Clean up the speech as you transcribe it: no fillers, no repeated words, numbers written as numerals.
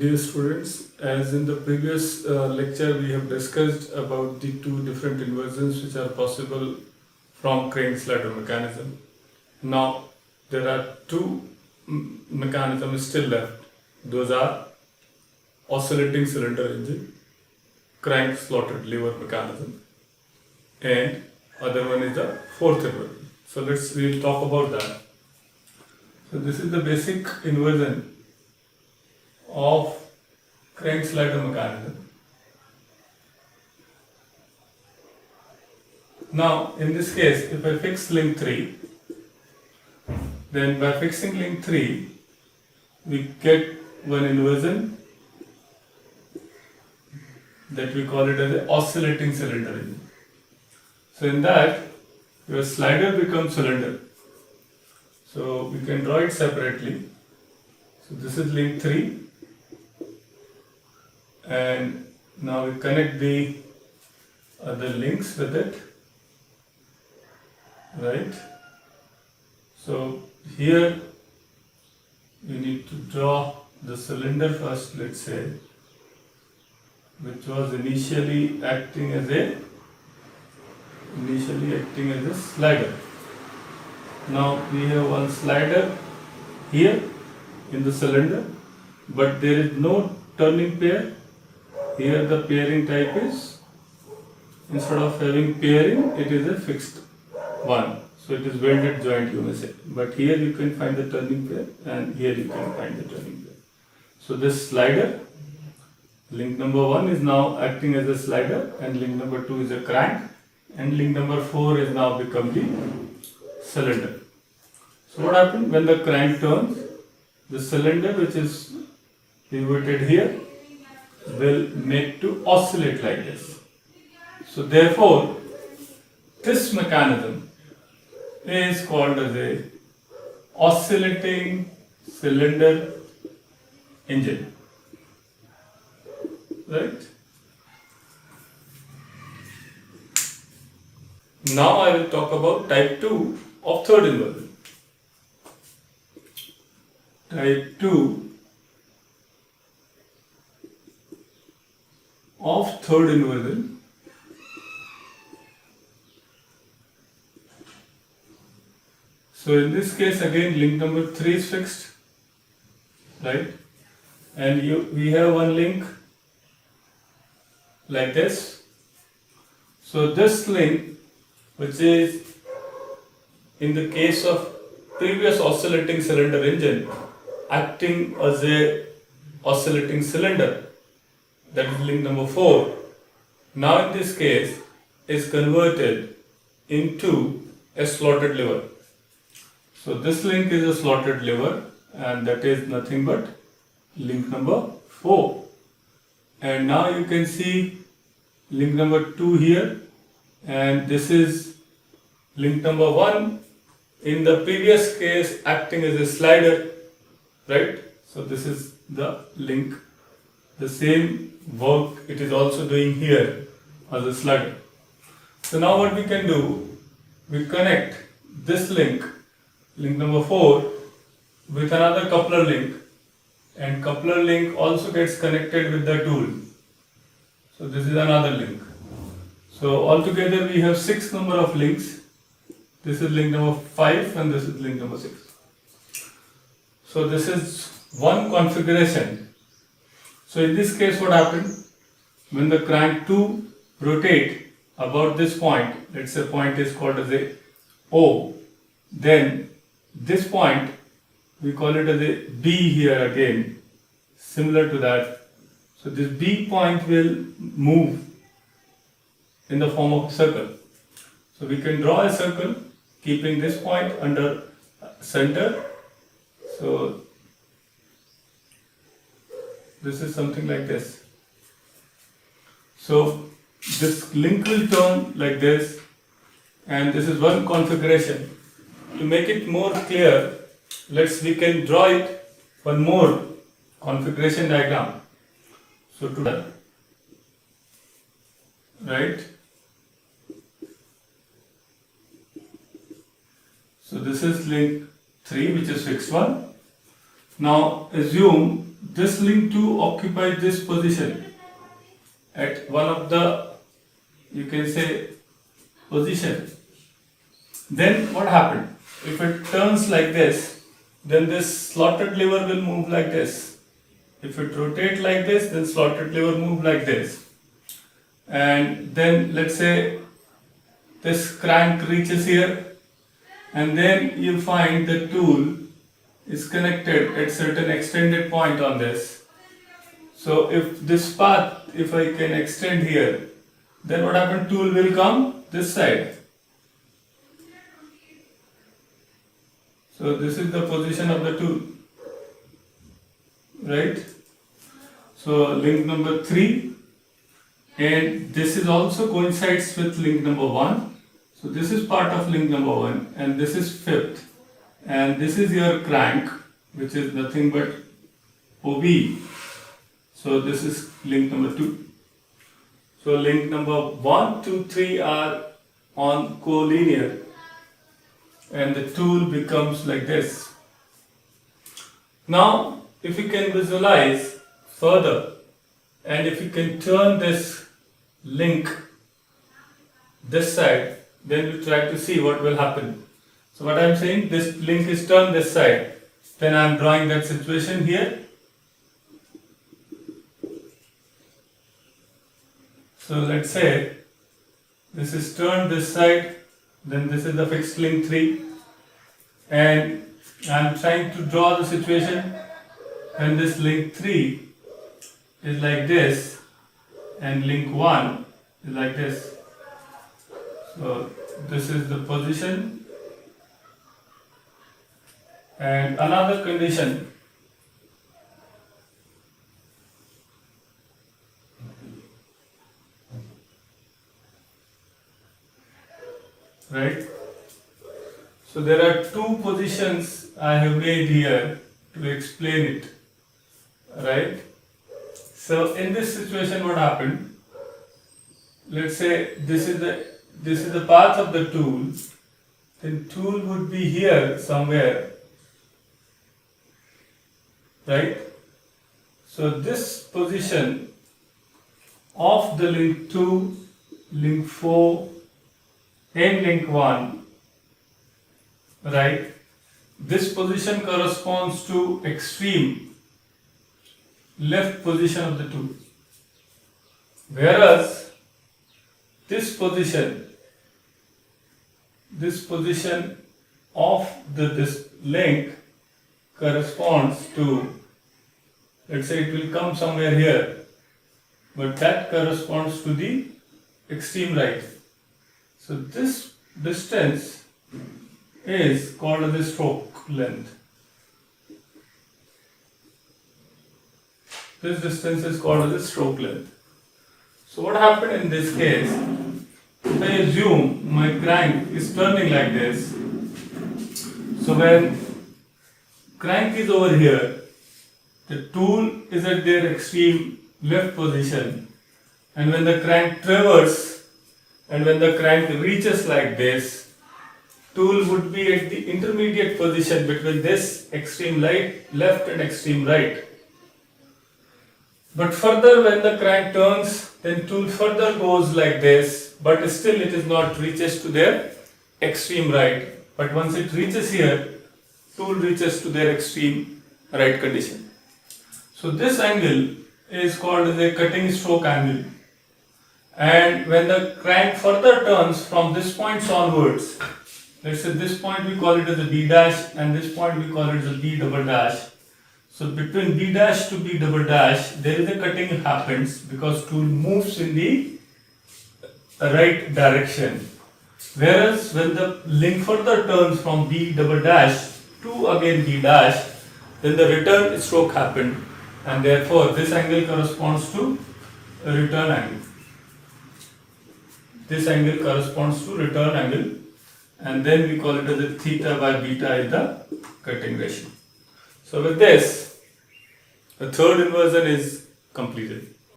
Dear students, as in the previous lecture we have discussed about the two different inversions which are possible from crank slider mechanism. Now there are two mechanisms still left. Those are oscillating cylinder engine, crank slotted lever mechanism, and other one is the fourth inversion. So we'll talk about that. So this is the basic inversion of crank slider mechanism. Now in this case, if I fix link 3, then by fixing link 3 we get one inversion that we call it as an oscillating cylinder engine. So in that your slider becomes cylinder. So we can draw it separately. So this is link 3, and now we connect the other links with it, right? So here we need to draw the cylinder first, let's say, which was initially acting as a slider. Now we have one slider here in the cylinder, but there is no turning pair. Here the pairing type is, instead of having pairing, it is a fixed one. So it is welded joint, you may say. But here you can find the turning pair, and here you can find the turning pair. So this slider, link number 1 is now acting as a slider, and link number 2 is a crank, and link number 4 is now become the cylinder. So what happens when the crank turns? The cylinder, which is pivoted here, will make to oscillate like this. So therefore this mechanism is called as a oscillating cylinder engine, right? Now I will talk about type 2 of third inversion. Type 2 of third inversion So in this case again link number 3 is fixed, right? And we have one link like this. So this link, which is in the case of previous oscillating cylinder engine acting as a oscillating cylinder, that is link number 4, now in this case is converted into a slotted lever. So this link is a slotted lever, and that is nothing but link number 4. And now you can see link number 2 here, and this is link number 1 in the previous case acting as a slider, right? So this is the link, the same work it is also doing here as a slider. So now what we can do, we connect this link, link number 4, with another coupler link, and coupler link also gets connected with the tool. So this is another link. So altogether we have 6 number of links. This is link number 5 and this is link number 6. So this is one configuration. So in this case what happened? When the crank 2 rotate about this point, let's say point is called as a O, then this point we call it as a B here again, similar to that. So this B point will move in the form of a circle. So we can draw a circle keeping this point under center. So this is something like this. So this link will turn like this, and this is one configuration. To make it more clear, we can draw it one more configuration diagram. So to that, right? So this is link 3, which is fixed one. Now assume this link 2 occupies this position at one of the, you can say, position. Then what happened? If it turns like this, then this slotted lever will move like this. If it rotates like this, then slotted lever move like this. And then let's say this crank reaches here, and then you find the tool is connected at certain extended point on this. So if this path, if I can extend here, then what happens? Tool will come this side. So this is the position of the tool, right? So link number 3, and this is also coincides with link number 1. So this is part of link number 1, and this is 5th, and this is your crank, which is nothing but OB. So this is link number 2. So link number 1, 2, 3 are on collinear, and the tool becomes like this. Now, if you can visualize further, and if you can turn this link this side, then you try to see what will happen. So what I am saying, this link is turned this side, then I am drawing that situation here. So let's say this is turned this side, then this is the fixed link 3, and I am trying to draw the situation when this link 3 is like this and link 1 is like this. So this is the position, and another condition, right? So there are two positions I have made here to explain it, right? So in this situation, what happened? Let's say this is the path of the tool. Then tool would be here somewhere, right? So this position of the link 2, link 4, and link 1, right? This position corresponds to extreme left position of the tool, whereas this position of this link corresponds to, let's say it will come somewhere here, but that corresponds to the extreme right. So this distance is called the stroke length. This distance is called the stroke length. So what happened in this case, if I assume my crank is turning like this, so when crank is over here, the tool is at their extreme left position, and when the crank traverses and when the crank reaches like this, tool would be at the intermediate position between this extreme left and extreme right. But further, when the crank turns, then tool further goes like this, but still it is not reaches to their extreme right. But once it reaches here, tool reaches to their extreme right condition. So this angle is called as a cutting stroke angle. And when the crank further turns from this point onwards, let's say this point we call it as a B dash, and this point we call it as a B double dash. So between B dash to B double dash, there is a cutting happens because tool moves in the right direction. Whereas when the link further turns from B double dash to again B dash, then the return stroke happened, and therefore this angle corresponds to a return angle. This angle corresponds to return angle, and then we call it as a theta by beta is the cutting ratio. So with this, the third inversion is completed.